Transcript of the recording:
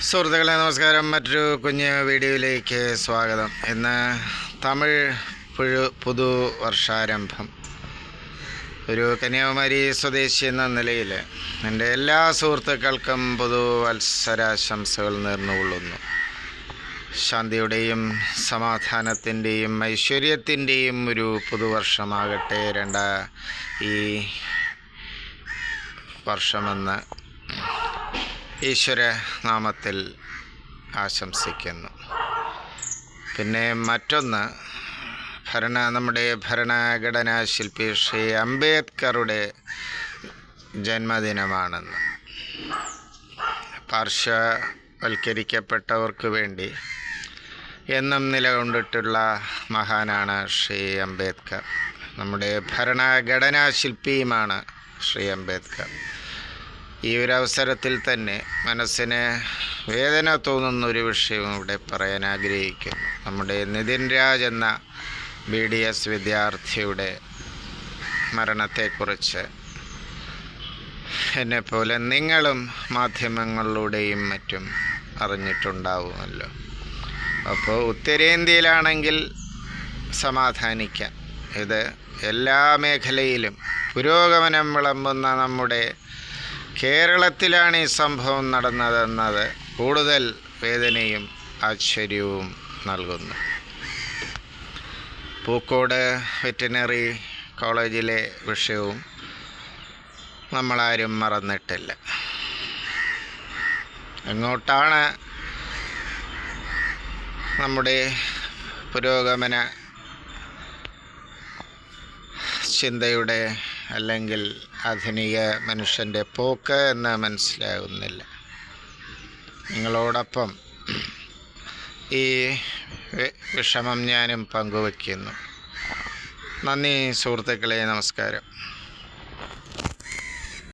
സുഹൃത്തുക്കളെ നമസ്കാരം. മറ്റൊരു കുഞ്ഞ് വീഡിയോയിലേക്ക് സ്വാഗതം. ഇന്ന് തമിഴ് പുതുവർഷാരംഭം. ഒരു കന്യാകുമാരി സ്വദേശി എന്ന നിലയിൽ എൻ്റെ എല്ലാ സുഹൃത്തുക്കൾക്കും പുതുവത്സരാശംസകൾ നേർന്നുകൊള്ളുന്നു. ശാന്തിയുടെയും സമാധാനത്തിൻ്റെയും ഐശ്വര്യത്തിൻ്റെയും ഒരു പുതുവർഷമാകട്ടെ ഈ വർഷമെന്ന് ഈശ്വര നാമത്തിൽ ആശംസിക്കുന്നു. പിന്നെ മറ്റൊന്ന്, നമ്മുടെ ഭരണഘടനാ ശില്പി ശ്രീ അംബേദ്കറുടെ ജന്മദിനമാണെന്ന്. പാർശ്വവൽക്കരിക്കപ്പെട്ടവർക്ക് വേണ്ടി എന്നും നിലകൊണ്ടിട്ടുള്ള മഹാനാണ് ശ്രീ അംബേദ്കർ. നമ്മുടെ ഭരണഘടനാ ശില്പിയുമാണ് ശ്രീ അംബേദ്കർ. ഈ ഒരു അവസരത്തിൽ തന്നെ മനസ്സിന് വേദന തോന്നുന്നൊരു വിഷയം ഇവിടെ പറയാൻ ആഗ്രഹിക്കുന്നു. നമ്മുടെ നിതിൻ രാജ് എന്ന BDS വിദ്യാർത്ഥിയുടെ മരണത്തെക്കുറിച്ച് എന്നെപ്പോലെ നിങ്ങളും മാധ്യമങ്ങളിലൂടെയും മറ്റും അറിഞ്ഞിട്ടുണ്ടാവുമല്ലോ. അപ്പോൾ ഉത്തരേന്ത്യയിലാണെങ്കിൽ സമാധാനിക്കാം. ഇത് എല്ലാ മേഖലയിലും പുരോഗമനം വിളമ്പുന്ന നമ്മുടെ കേരളത്തിലാണ് ഈ സംഭവം നടന്നതെന്നത് കൂടുതൽ വേദനയും ആശ്ചര്യവും നൽകുന്നു. പൂക്കോട് വെറ്റിനറി കോളേജിലെ വിഷയവും നമ്മളാരും മറന്നിട്ടില്ല. എങ്ങോട്ടാണ് നമ്മുടെ പുരോഗമന ചിന്തയുടെ അല്ലെങ്കിൽ ആധുനിക മനുഷ്യൻ്റെ പോക്ക് എന്ന് മനസ്സിലാകുന്നില്ല. നിങ്ങളോടൊപ്പം ഈ വിഷമം ഞാനും പങ്കുവയ്ക്കുന്നു. നന്ദി സുഹൃത്തുക്കളെ, നമസ്കാരം.